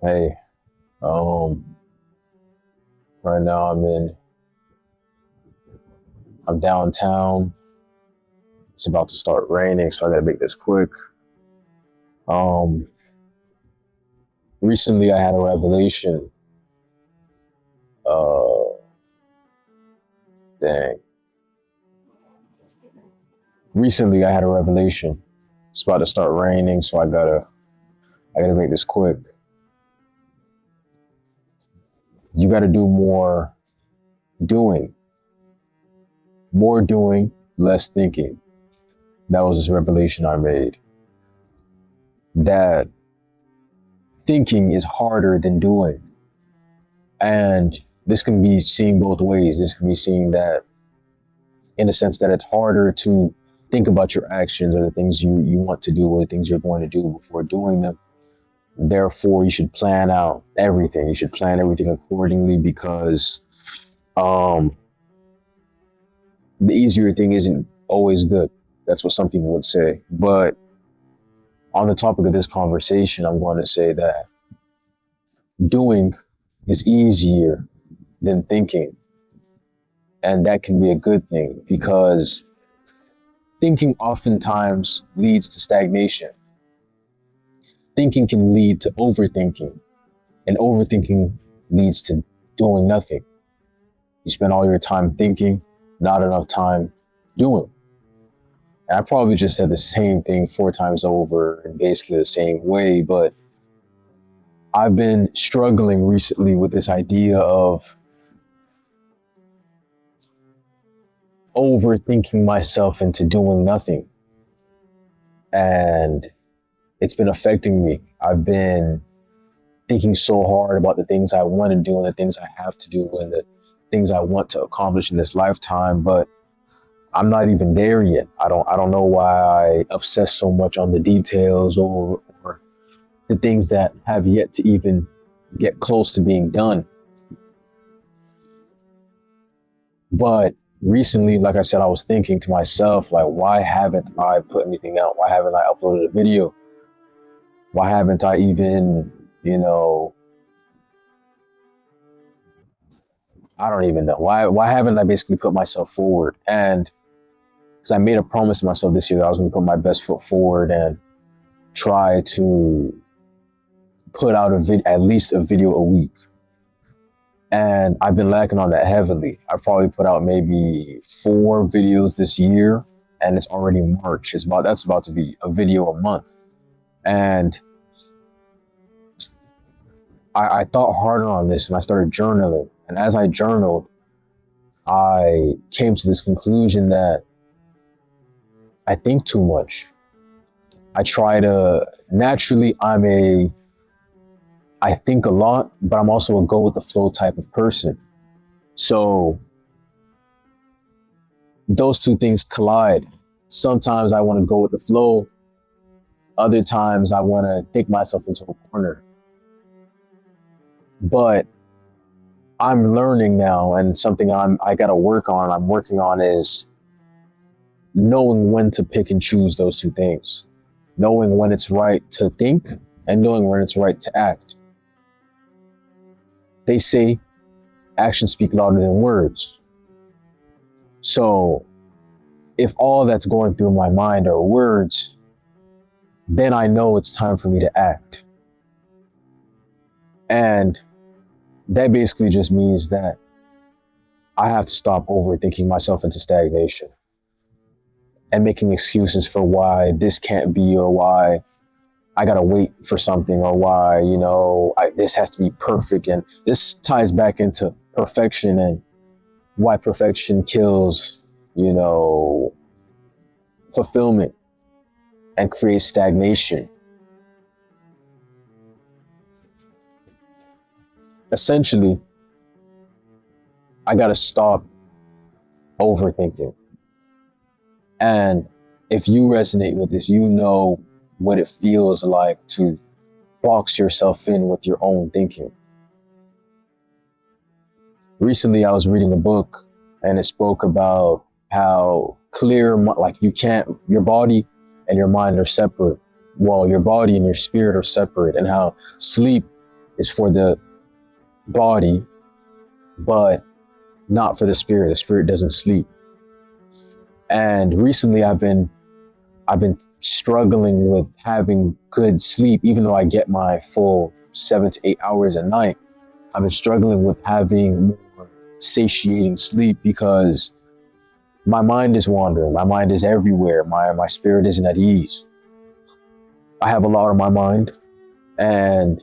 Hey, um, right now I'm downtown. It's about to start raining, so I gotta make this quick. Um, Recently I had a revelation. Uh, Dang. Recently I had a revelation. It's about to start raining, so I gotta make this quick. You gotta do doing, more doing, less thinking. That was this revelation I made. That thinking is harder than doing. And this can be seen both ways. This can be seen that in a sense that it's harder to think about your actions or the things you want to do or the things you're going to do before doing them. Therefore, you should plan out everything. You should plan everything accordingly because um, the easier thing isn't always good. That's what some people would say. But on the topic of this conversation, I'm going to say that doing is easier than thinking. And that can be a good thing because thinking oftentimes leads to stagnation. Thinking can lead to overthinking, and overthinking leads to doing nothing. You spend all your time thinking, not enough time doing. And I probably just said the same thing 4 times over in basically the same way, but I've been struggling recently with this idea of overthinking myself into doing nothing. And it's been affecting me. I've been thinking so hard about the things I want to do and the things I have to do and the things I want to accomplish in this lifetime, but I'm not even there yet. I don't know why I obsess so much on the details or the things that have yet to even get close to being done. But recently, like I said, I was thinking to myself, like, why haven't I put anything out? Why haven't I uploaded a video? Why haven't I even, I don't even know. Why haven't I basically put myself forward? And because I made a promise to myself this year that I was going to put my best foot forward and try to put out at least a video a week. And I've been lacking on that heavily. I've probably put out maybe 4 videos this year, and it's already March. That's about to be a video a month. And I thought harder on this and I started journaling. And as I journaled, I came to this conclusion that I think too much. Naturally, I think a lot, but I'm also a go with the flow type of person. So those two things collide. Sometimes I want to go with the flow. Other times I want to think myself into a corner. But I'm learning now, and something I got to work on, I'm working on is knowing when to pick and choose those two things. Knowing when it's right to think and knowing when it's right to act. They say actions speak louder than words. So if all that's going through my mind are words, then I know it's time for me to act. And that basically just means that I have to stop overthinking myself into stagnation and making excuses for why this can't be or why I gotta wait for something or why, this has to be perfect. And this ties back into perfection and why perfection kills, fulfillment and creates stagnation. Essentially, I gotta stop overthinking. And if you resonate with this, what it feels like to box yourself in with your own thinking. Recently, I was reading a book and it spoke about how clear, like your body and your mind are separate. Well, your body and your spirit are separate, and how sleep is for the body, but not for the spirit. The spirit doesn't sleep. And recently I've been struggling with having good sleep, even though I get my full 7 to 8 hours a night. I've been struggling with having more satiating sleep because my mind is wandering. My mind is everywhere. My spirit isn't at ease. I have a lot on my mind, and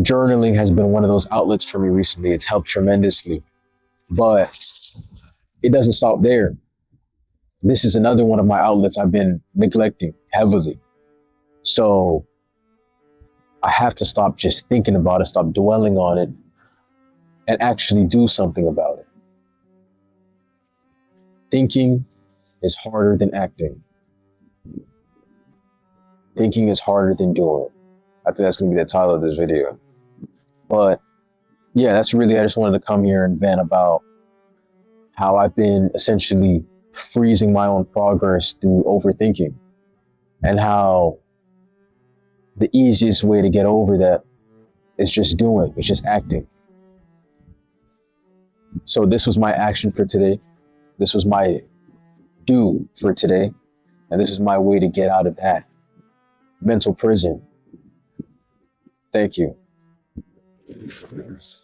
journaling has been one of those outlets for me recently. It's helped tremendously, but it doesn't stop there. This is another one of my outlets I've been neglecting heavily. So I have to stop just thinking about it, stop dwelling on it, and actually do something about it. Thinking is harder than acting. Thinking is harder than doing. I think that's going to be the title of this video. But yeah, I just wanted to come here and vent about how I've been essentially freezing my own progress through overthinking, and how the easiest way to get over that is just doing, it's just acting. So this was my action for today. This was my do for today. And this is my way to get out of that mental prison. Thank you.